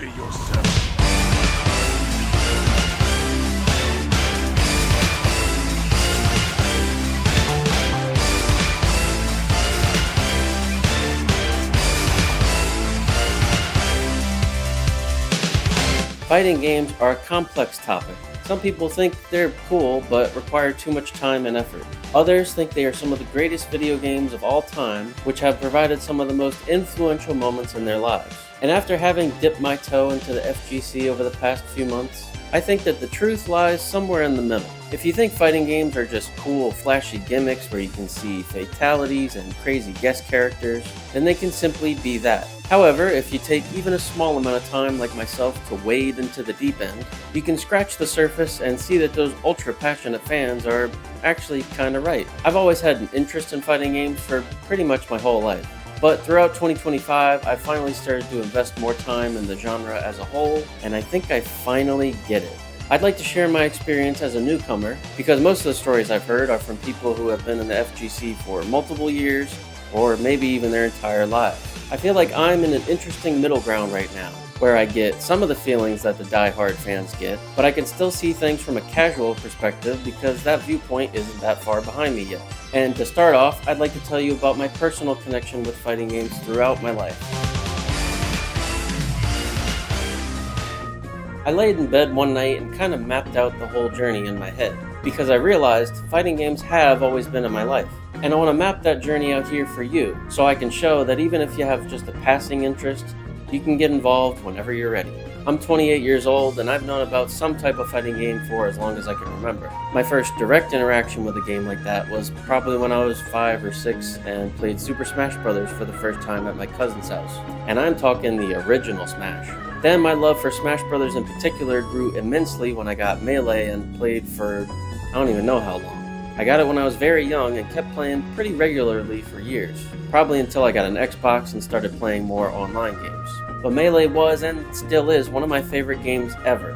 Ready yourself. Fighting games are a complex topic. Some people think they're cool but require too much time and effort. Others think they are some of the greatest video games of all time, which have provided some of the most influential moments in their lives. And after having dipped my toe into the FGC over the past few months, I think that the truth lies somewhere in the middle. If you think fighting games are just cool, flashy gimmicks where you can see fatalities and crazy guest characters, then they can simply be that. However, if you take even a small amount of time like myself to wade into the deep end, you can scratch the surface and see that those ultra passionate fans are actually kinda right. I've always had an interest in fighting games for pretty much my whole life. But throughout 2025, I finally started to invest more time in the genre as a whole, and I think I finally get it. I'd like to share my experience as a newcomer, because most of the stories I've heard are from people who have been in the FGC for multiple years, or maybe even their entire lives. I feel like I'm in an interesting middle ground right now, where I get some of the feelings that the die-hard fans get, but I can still see things from a casual perspective because that viewpoint isn't that far behind me yet. And to start off, I'd like to tell you about my personal connection with fighting games throughout my life. I laid in bed one night and kind of mapped out the whole journey in my head, because I realized fighting games have always been in my life. And I want to map that journey out here for you, so I can show that even if you have just a passing interest, you can get involved whenever you're ready. I'm 28 years old, and I've known about some type of fighting game for as long as I can remember. My first direct interaction with a game like that was probably when I was 5 or 6 and played Super Smash Bros. For the first time at my cousin's house. And I'm talking the original Smash. Then my love for Smash Bros. In particular grew immensely when I got Melee and played for I don't even know how long. I got it when I was very young and kept playing pretty regularly for years, probably until I got an Xbox and started playing more online games. But Melee was and still is one of my favorite games ever,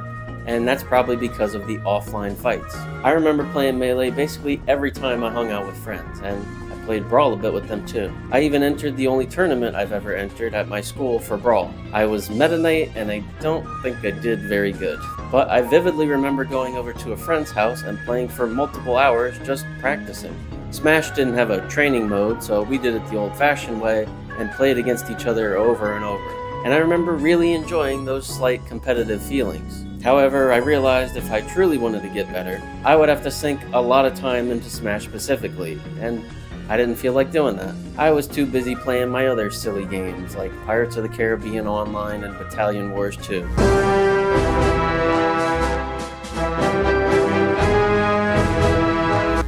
and that's probably because of the offline fights. I remember playing Melee basically every time I hung out with friends, and I played Brawl a bit with them too. I even entered the only tournament I've ever entered at my school for Brawl. I was Meta Knight, and I don't think I did very good. But I vividly remember going over to a friend's house and playing for multiple hours just practicing. Smash didn't have a training mode, so we did it the old-fashioned way and played against each other over and over. And I remember really enjoying those slight competitive feelings. However, I realized if I truly wanted to get better, I would have to sink a lot of time into Smash specifically, and I didn't feel like doing that. I was too busy playing my other silly games like Pirates of the Caribbean Online and Battalion Wars 2.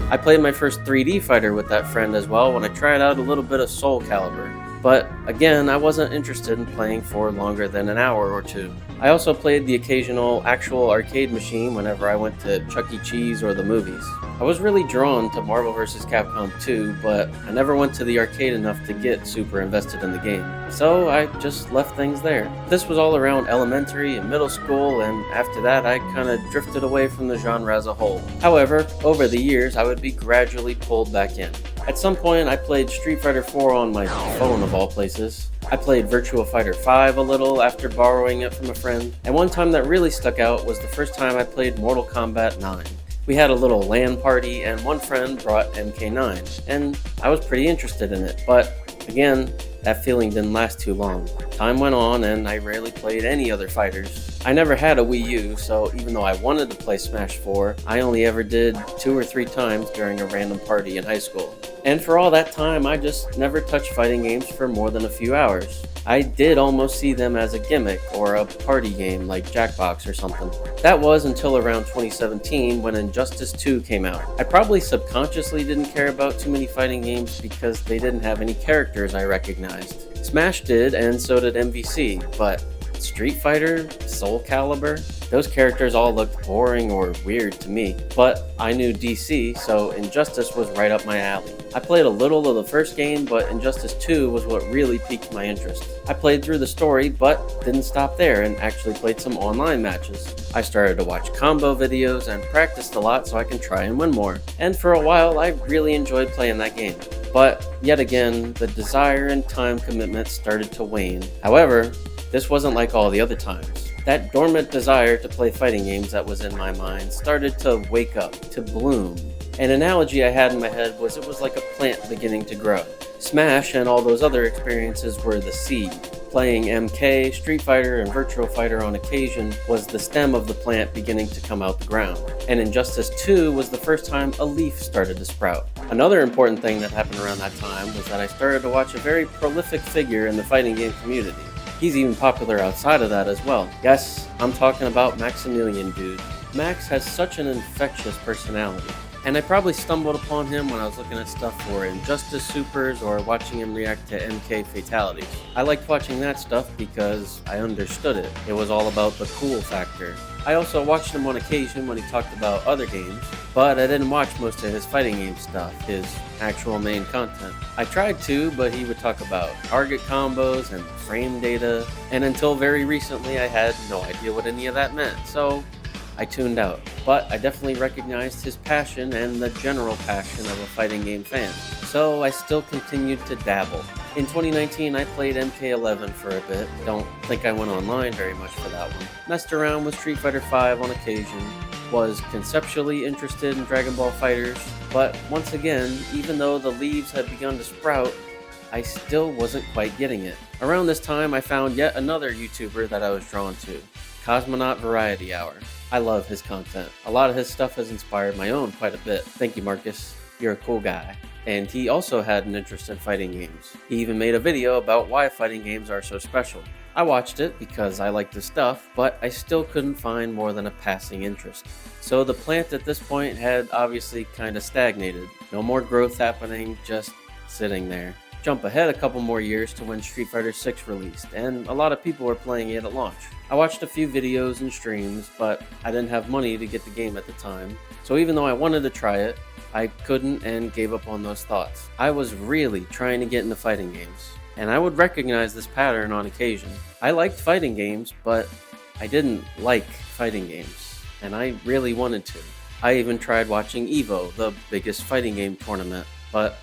I played my first 3D fighter with that friend as well when I tried out a little bit of Soul Calibur. But again, I wasn't interested in playing for longer than an hour or two. I also played the occasional actual arcade machine whenever I went to Chuck E. Cheese or the movies. I was really drawn to Marvel vs. Capcom 2, but I never went to the arcade enough to get super invested in the game. So I just left things there. This was all around elementary and middle school, and after that I kinda drifted away from the genre as a whole. However, over the years I would be gradually pulled back in. At some point I played Street Fighter 4 on my phone of all places. I played Virtua Fighter 5 a little after borrowing it from a friend. And one time that really stuck out was the first time I played Mortal Kombat 9. We had a little LAN party and one friend brought MK9, and I was pretty interested in it, but again, that feeling didn't last too long. Time went on and I rarely played any other fighters. I never had a Wii U, so even though I wanted to play Smash 4, I only ever did 2 or 3 times during a random party in high school. And for all that time, I just never touched fighting games for more than a few hours. I did almost see them as a gimmick or a party game like Jackbox or something. That was until around 2017 when Injustice 2 came out. I probably subconsciously didn't care about too many fighting games because they didn't have any characters I recognized. Smash did, and so did MVC, but Street Fighter, Soul Calibur, those characters all looked boring or weird to me. But I knew DC, so Injustice was right up my alley. I played a little of the first game, but Injustice 2 was what really piqued my interest. I played through the story, but didn't stop there and actually played some online matches. I started to watch combo videos and practiced a lot so I can try and win more. And for a while, I really enjoyed playing that game. But yet again, the desire and time commitment started to wane. However, this wasn't like all the other times. That dormant desire to play fighting games that was in my mind started to wake up, to bloom. An analogy I had in my head was it was like a plant beginning to grow. Smash and all those other experiences were the seed. Playing MK, Street Fighter, and Virtual Fighter on occasion was the stem of the plant beginning to come out the ground. And Injustice 2 was the first time a leaf started to sprout. Another important thing that happened around that time was that I started to watch a very prolific figure in the fighting game community. He's even popular outside of that as well. Yes, I'm talking about Maximilian, dude. Max has such an infectious personality. And I probably stumbled upon him when I was looking at stuff for Injustice Supers or watching him react to MK Fatalities. I liked watching that stuff because I understood it. It was all about the cool factor. I also watched him on occasion when he talked about other games, but I didn't watch most of his fighting game stuff, his actual main content. I tried to, but he would talk about target combos and frame data, and until very recently I had no idea what any of that meant, so I tuned out. But I definitely recognized his passion and the general passion of a fighting game fan, so I still continued to dabble. In 2019, I played MK11 for a bit. Don't think I went online very much for that one. Messed around with Street Fighter V on occasion. Was conceptually interested in Dragon Ball FighterZ, but once again, even though the leaves had begun to sprout, I still wasn't quite getting it. Around this time, I found yet another YouTuber that I was drawn to, Cosmonaut Variety Hour. I love his content. A lot of his stuff has inspired my own quite a bit. Thank you, Marcus. You're a cool guy. And he also had an interest in fighting games. He even made a video about why fighting games are so special. I watched it because I liked his stuff, but I still couldn't find more than a passing interest. So the plant at this point had obviously kind of stagnated. No more growth happening, just sitting there. Jump ahead a couple more years to when Street Fighter VI released, and a lot of people were playing it at launch. I watched a few videos and streams, but I didn't have money to get the game at the time, so even though I wanted to try it, I couldn't and gave up on those thoughts. I was really trying to get into fighting games, and I would recognize this pattern on occasion. I liked fighting games, but I didn't like fighting games, and I really wanted to. I even tried watching EVO, the biggest fighting game tournament, but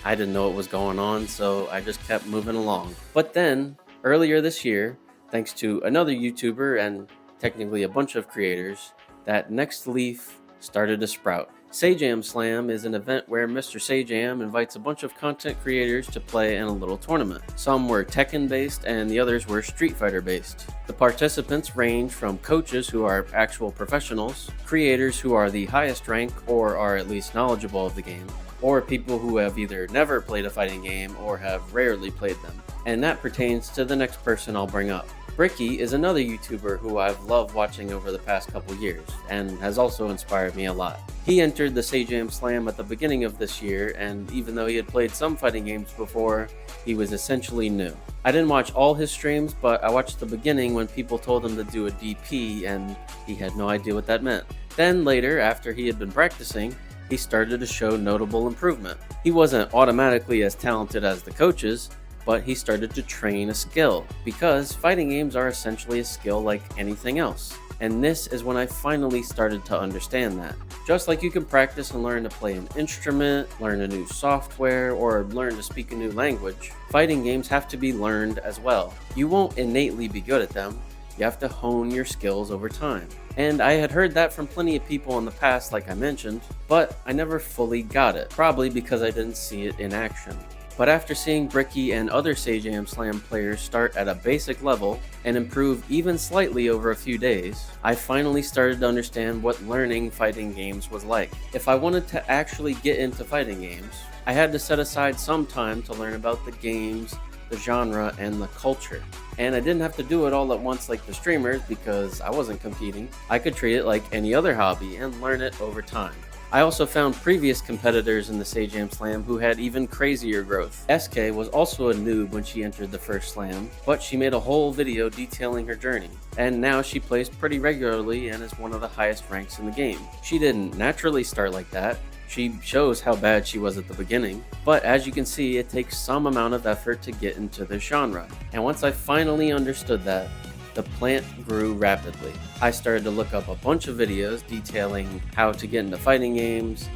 I didn't know what was going on, so I just kept moving along. But then, earlier this year, thanks to another YouTuber and technically a bunch of creators, that next leaf started to sprout. Sajam Slam is an event where Mr. Sajam invites a bunch of content creators to play in a little tournament. Some were Tekken based and the others were Street Fighter based. The participants range from coaches who are actual professionals, creators who are the highest rank or are at least knowledgeable of the game, or people who have either never played a fighting game or have rarely played them. And that pertains to the next person I'll bring up. Bricky is another YouTuber who I've loved watching over the past couple years, and has also inspired me a lot. He entered the Sajam Slam at the beginning of this year, and even though he had played some fighting games before, he was essentially new. I didn't watch all his streams, but I watched the beginning when people told him to do a DP, and he had no idea what that meant. Then later, after he had been practicing, he started to show notable improvement. He wasn't automatically as talented as the coaches, but he started to train a skill, because fighting games are essentially a skill like anything else. And this is when I finally started to understand that. Just like you can practice and learn to play an instrument, learn a new software, or learn to speak a new language, fighting games have to be learned as well. You won't innately be good at them, you have to hone your skills over time. And I had heard that from plenty of people in the past, like I mentioned, but I never fully got it, probably because I didn't see it in action. But after seeing Bricky and other Sajam Slam players start at a basic level and improve even slightly over a few days, I finally started to understand what learning fighting games was like. If I wanted to actually get into fighting games, I had to set aside some time to learn about the games, the genre, and the culture. And I didn't have to do it all at once like the streamers because I wasn't competing. I could treat it like any other hobby and learn it over time. I also found previous competitors in the Sajam Slam who had even crazier growth. SK was also a noob when she entered the first slam, but she made a whole video detailing her journey, and now she plays pretty regularly and is one of the highest ranks in the game. She didn't naturally start like that. She shows how bad she was at the beginning, but as you can see, it takes some amount of effort to get into this genre. And once I finally understood that, the plant grew rapidly. I started to look up a bunch of videos detailing how to get into fighting games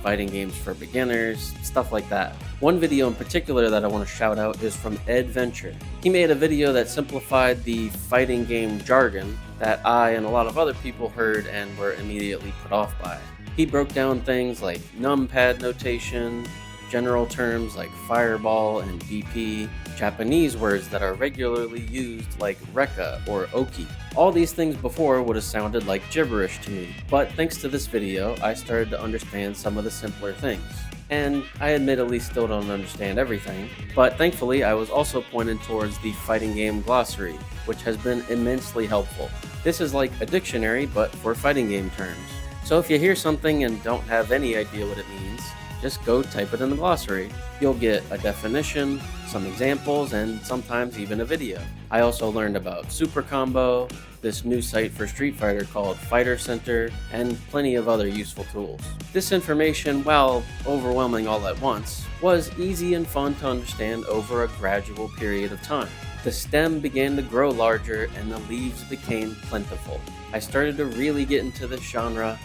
for beginners, stuff like that. One video in particular that I want to shout out is from Ed Venture. He made a video that simplified the fighting game jargon that I and a lot of other people heard and were immediately put off by. He broke down things like numpad notation, general terms like fireball and DP, Japanese words that are regularly used like Rekka or Oki. All these things before would have sounded like gibberish to me, but thanks to this video, I started to understand some of the simpler things. And I admittedly still don't understand everything, but thankfully I was also pointed towards the fighting game glossary, which has been immensely helpful. This is like a dictionary, but for fighting game terms. So if you hear something and don't have any idea what it means, just go type it in the glossary. You'll get a definition, some examples, and sometimes even a video. I also learned about Super Combo, this new site for Street Fighter called Fighter Center, and plenty of other useful tools. This information, while overwhelming all at once, was easy and fun to understand over a gradual period of time. The stem began to grow larger and the leaves became plentiful. I started to really get into this genre,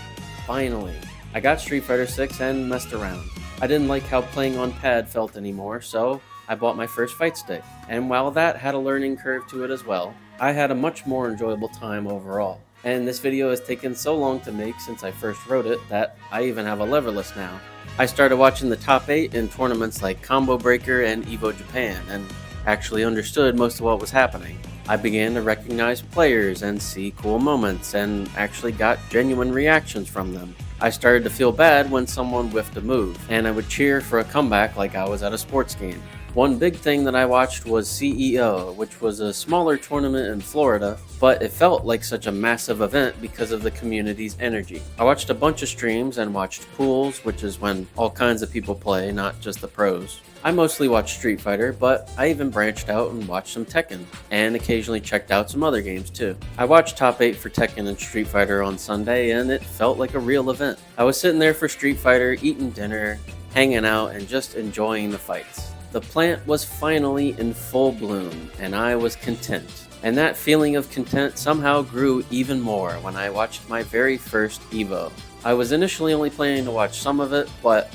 finally. I got Street Fighter 6 and messed around. I didn't like how playing on pad felt anymore, so I bought my first fight stick. And while that had a learning curve to it as well, I had a much more enjoyable time overall. And this video has taken so long to make since I first wrote it that I even have a lever list now. I started watching the top 8 in tournaments like Combo Breaker and Evo Japan and actually understood most of what was happening. I began to recognize players and see cool moments and actually got genuine reactions from them. I started to feel bad when someone whiffed a move, and I would cheer for a comeback like I was at a sports game. One big thing that I watched was CEO, which was a smaller tournament in Florida, but it felt like such a massive event because of the community's energy. I watched a bunch of streams and watched pools, which is when all kinds of people play, not just the pros. I mostly watched Street Fighter, but I even branched out and watched some Tekken, and occasionally checked out some other games too. I watched Top 8 for Tekken and Street Fighter on Sunday, and it felt like a real event. I was sitting there for Street Fighter, eating dinner, hanging out, and just enjoying the fights. The plant was finally in full bloom, and I was content. And that feeling of content somehow grew even more when I watched my very first Evo. I was initially only planning to watch some of it, but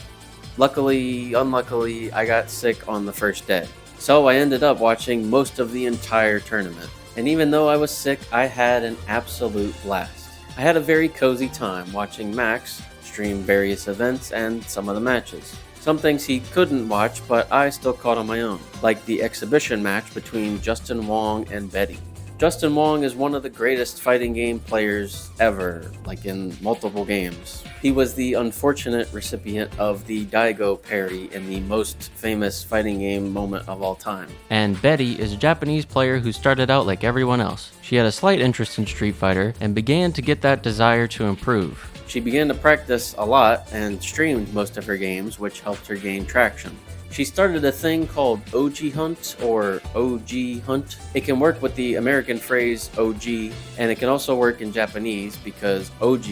unluckily, I got sick on the first day. So I ended up watching most of the entire tournament. And even though I was sick, I had an absolute blast. I had a very cozy time watching Max stream various events and some of the matches. Some things he couldn't watch, but I still caught on my own, like the exhibition match between Justin Wong and Betty. Justin Wong is one of the greatest fighting game players ever, like in multiple games. He was the unfortunate recipient of the Daigo parry in the most famous fighting game moment of all time. And Betty is a Japanese player who started out like everyone else. She had a slight interest in Street Fighter and began to get that desire to improve. She began to practice a lot and streamed most of her games, which helped her gain traction. She started a thing called OG Hunt or OG Hunt. It can work with the American phrase OG, and it can also work in Japanese because OG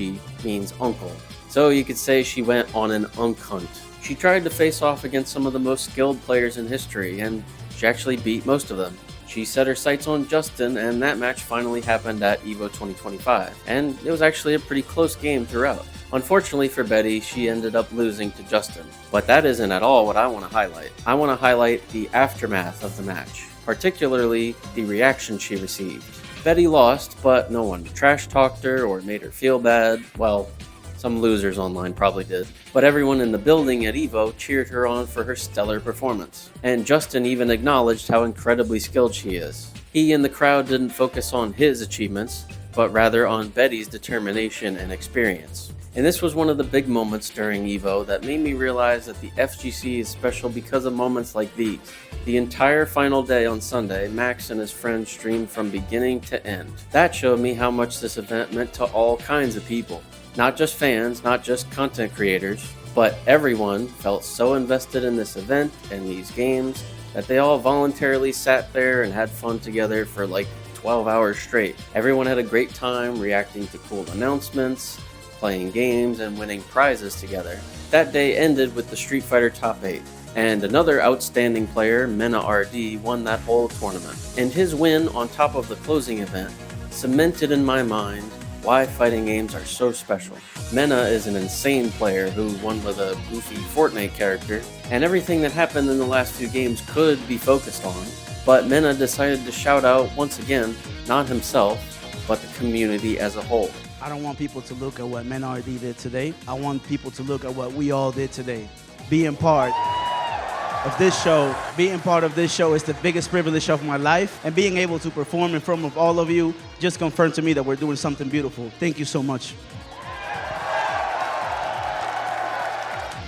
means uncle. So you could say she went on an unk hunt. She tried to face off against some of the most skilled players in history, and she actually beat most of them. She set her sights on Justin, and that match finally happened at EVO 2025, and it was actually a pretty close game throughout. Unfortunately for Betty, she ended up losing to Justin. But that isn't at all what I want to highlight. I want to highlight the aftermath of the match, particularly the reaction she received. Betty lost, but no one trash-talked her or made her feel bad. Well, some losers online probably did. But everyone in the building at EVO cheered her on for her stellar performance. And Justin even acknowledged how incredibly skilled she is. He and the crowd didn't focus on his achievements, but rather on Betty's determination and experience. And this was one of the big moments during EVO that made me realize that the FGC is special because of moments like these. The entire final day on Sunday, Max and his friends streamed from beginning to end. That showed me how much this event meant to all kinds of people. Not just fans, not just content creators, but everyone felt so invested in this event and these games that they all voluntarily sat there and had fun together for like 12 hours straight. Everyone had a great time reacting to cool announcements, playing games, and winning prizes together. That day ended with the Street Fighter Top 8, and another outstanding player, Mena RD, won that whole tournament. And his win on top of the closing event cemented in my mind why fighting games are so special. Mena is an insane player who won with a goofy Fortnite character, and everything that happened in the last few games could be focused on, but Mena decided to shout out once again, not himself, but the community as a whole. I don't want people to look at what Menardi did today. I want people to look at what we all did today. Being part of this show is the biggest privilege of my life, and being able to perform in front of all of you just confirmed to me that we're doing something beautiful. Thank you so much.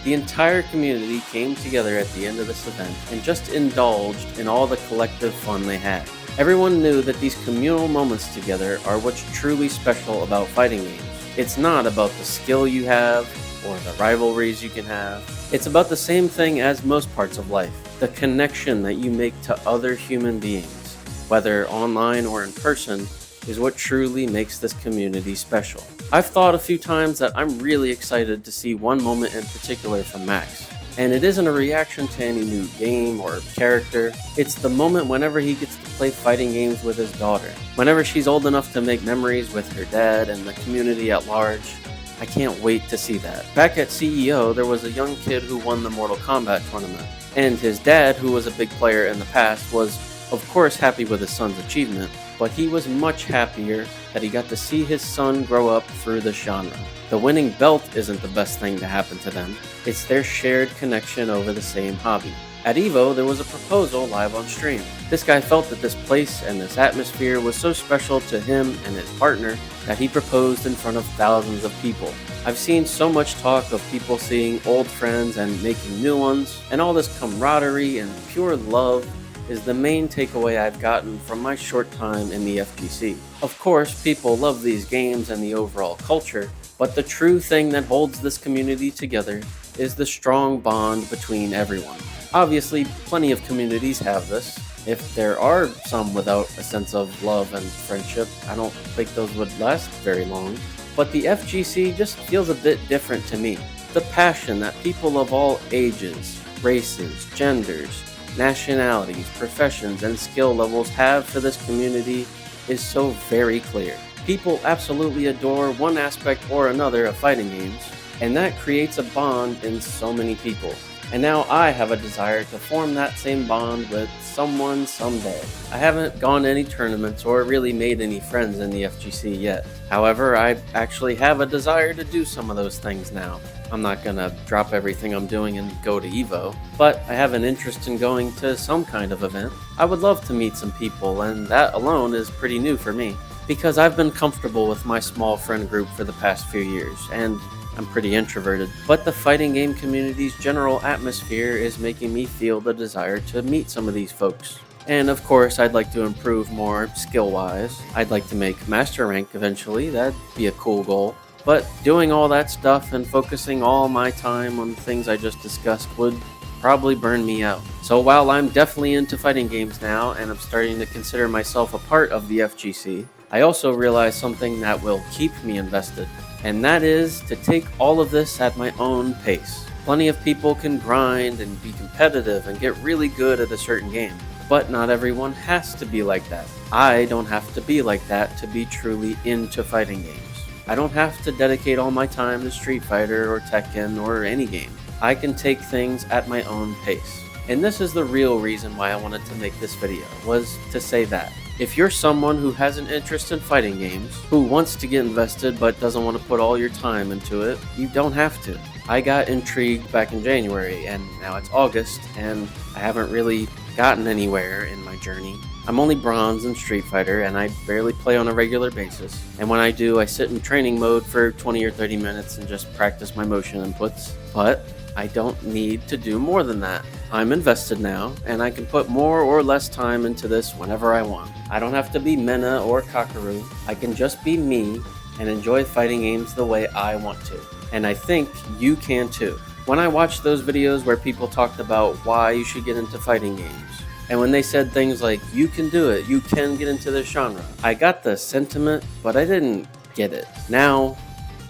The entire community came together at the end of this event and just indulged in all the collective fun they had. Everyone knew that these communal moments together are what's truly special about fighting games. It's not about the skill you have or the rivalries you can have. It's about the same thing as most parts of life, the connection that you make to other human beings, whether online or in person, is what truly makes this community special. I've thought a few times that I'm really excited to see one moment in particular from Max. And it isn't a reaction to any new game or character. It's the moment whenever he gets to play fighting games with his daughter. Whenever she's old enough to make memories with her dad and the community at large. I can't wait to see that. Back at CEO, there was a young kid who won the Mortal Kombat tournament. And his dad, who was a big player in the past, was of course happy with his son's achievement, but he was much happier that he got to see his son grow up through the genre. The winning belt isn't the best thing to happen to them, it's their shared connection over the same hobby. At EVO, there was a proposal live on stream. This guy felt that this place and this atmosphere was so special to him and his partner that he proposed in front of thousands of people. I've seen so much talk of people seeing old friends and making new ones, and all this camaraderie and pure love is the main takeaway I've gotten from my short time in the FGC. Of course, people love these games and the overall culture, but the true thing that holds this community together is the strong bond between everyone. Obviously, plenty of communities have this. If there are some without a sense of love and friendship, I don't think those would last very long. But the FGC just feels a bit different to me. The passion that people of all ages, races, genders, nationalities, professions, and skill levels have for this community is so very clear. People absolutely adore one aspect or another of fighting games, and that creates a bond in so many people. And now I have a desire to form that same bond with someone someday. I haven't gone to any tournaments or really made any friends in the FGC yet. However, I actually have a desire to do some of those things now. I'm not gonna drop everything I'm doing and go to EVO, but I have an interest in going to some kind of event. I would love to meet some people, and that alone is pretty new for me, because I've been comfortable with my small friend group for the past few years, and I'm pretty introverted, but the fighting game community's general atmosphere is making me feel the desire to meet some of these folks. And of course, I'd like to improve more skill-wise. I'd like to make Master Rank eventually, that'd be a cool goal. But doing all that stuff and focusing all my time on the things I just discussed would probably burn me out. So while I'm definitely into fighting games now, and I'm starting to consider myself a part of the FGC, I also realize something that will keep me invested. And that is to take all of this at my own pace. Plenty of people can grind and be competitive and get really good at a certain game, but not everyone has to be like that. I don't have to be like that to be truly into fighting games. I don't have to dedicate all my time to Street Fighter or Tekken or any game. I can take things at my own pace. And this is the real reason why I wanted to make this video, was to say that. If you're someone who has an interest in fighting games, who wants to get invested but doesn't want to put all your time into it, you don't have to. I got intrigued back in January, and now it's August, and I haven't really gotten anywhere in my journey. I'm only bronze in Street Fighter, and I barely play on a regular basis. And when I do, I sit in training mode for 20 or 30 minutes and just practice my motion inputs. But I don't need to do more than that. I'm invested now, and I can put more or less time into this whenever I want. I don't have to be Mena or Kakaru. I can just be me and enjoy fighting games the way I want to. And I think you can too. When I watched those videos where people talked about why you should get into fighting games, and when they said things like, you can do it, you can get into this genre, I got the sentiment, but I didn't get it. Now,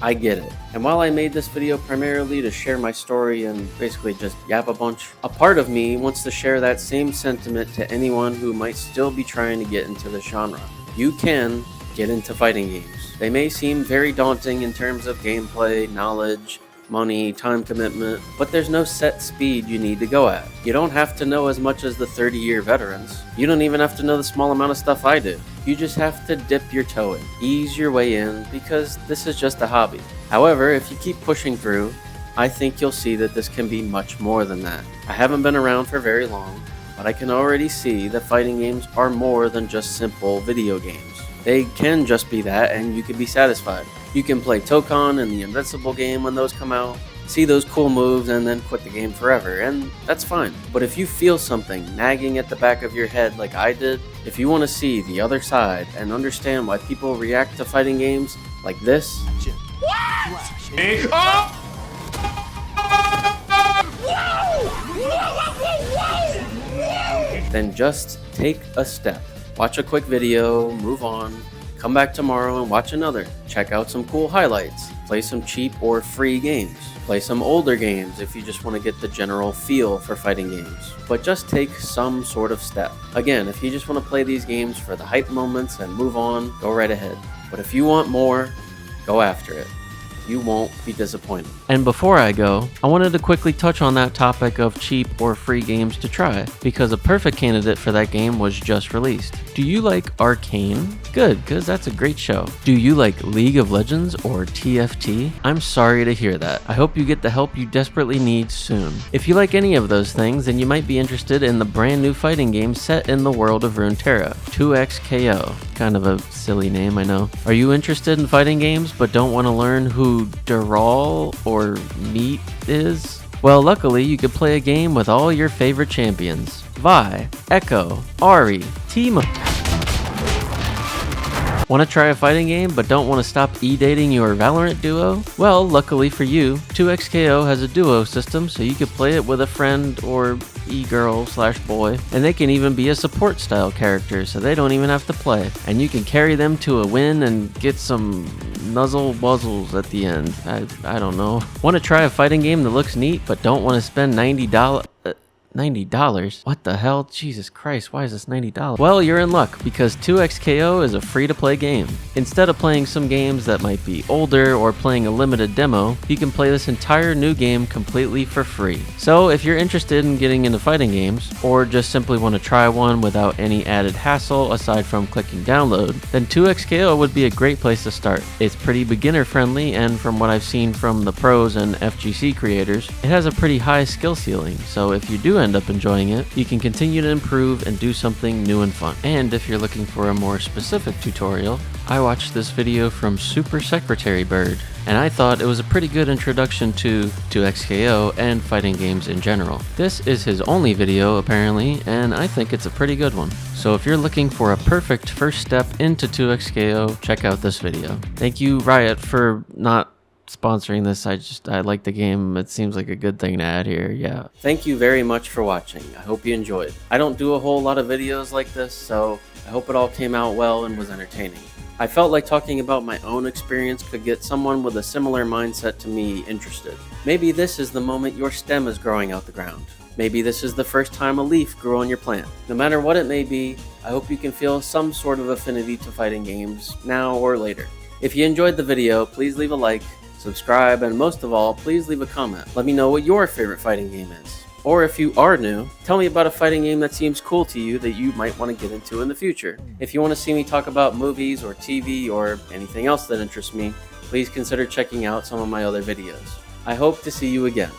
I get it. And while I made this video primarily to share my story and basically just yap a bunch, a part of me wants to share that same sentiment to anyone who might still be trying to get into the genre. You can get into fighting games. They may seem very daunting in terms of gameplay, knowledge, money, time commitment, but there's no set speed you need to go at. You don't have to know as much as the 30-year veterans. You don't even have to know the small amount of stuff I do. You just have to dip your toe in, ease your way in, because this is just a hobby. However, if you keep pushing through, I think you'll see that this can be much more than that. I haven't been around for very long, but I can already see that fighting games are more than just simple video games. They can just be that, and you can be satisfied. You can play Tokon and the Invincible game when those come out, see those cool moves, and then quit the game forever, and that's fine. But if you feel something nagging at the back of your head like I did, if you want to see the other side and understand why people react to fighting games like this, then just take a step. Watch a quick video, move on, come back tomorrow and watch another. Check out some cool highlights, play some cheap or free games, play some older games if you just want to get the general feel for fighting games. But just take some sort of step. Again, if you just want to play these games for the hype moments and move on, go right ahead. But if you want more, go after it. You won't be disappointed. And before I go, I wanted to quickly touch on that topic of cheap or free games to try, because a perfect candidate for that game was just released. Do you like Arcane? Good, because that's a great show. Do you like League of Legends or TFT? I'm sorry to hear that. I hope you get the help you desperately need soon. If you like any of those things, then you might be interested in the brand new fighting game set in the world of Runeterra, 2XKO. Kind of a silly name, I know. Are you interested in fighting games but don't want to learn who Dural or Meat is? Well, luckily you could play a game with all your favorite champions. Vi, Echo, Ari, Teemo. Want to try a fighting game but don't want to stop e-dating your Valorant duo? Well, luckily for you, 2XKO has a duo system so you can play it with a friend or e-girl/boy, and they can even be a support style character so they don't even have to play, and you can carry them to a win and get some nuzzle wuzzles at the end. I don't know. Want to try a fighting game that looks neat but don't want to spend $90? $90? What the hell? Jesus Christ, why is this $90? Well, you're in luck, because 2XKO is a free-to-play game. Instead of playing some games that might be older or playing a limited demo, you can play this entire new game completely for free. So if you're interested in getting into fighting games, or just simply want to try one without any added hassle aside from clicking download, then 2XKO would be a great place to start. It's pretty beginner friendly, and from what I've seen from the pros and FGC creators, it has a pretty high skill ceiling, so if you do end up enjoying it, you can continue to improve and do something new and fun. And if you're looking for a more specific tutorial, I watched this video from Super Secretary Bird, and I thought it was a pretty good introduction to 2XKO and fighting games in general. This is his only video apparently, and I think it's a pretty good one. So if you're looking for a perfect first step into 2XKO, check out this video. Thank you, Riot, for not sponsoring this. I like the game. It seems like a good thing to add here. Yeah. Thank you very much for watching. I hope you enjoyed. I don't do a whole lot of videos like this, so I hope it all came out well and was entertaining. I felt like talking about my own experience could get someone with a similar mindset to me interested. Maybe this is the moment your stem is growing out the ground. Maybe this is the first time a leaf grew on your plant. No matter what it may be, I hope you can feel some sort of affinity to fighting games, now or later. If you enjoyed the video, please leave a like, subscribe, and most of all, please leave a comment. Let me know what your favorite fighting game is. Or if you are new, tell me about a fighting game that seems cool to you that you might want to get into in the future. If you want to see me talk about movies or TV or anything else that interests me, please consider checking out some of my other videos. I hope to see you again.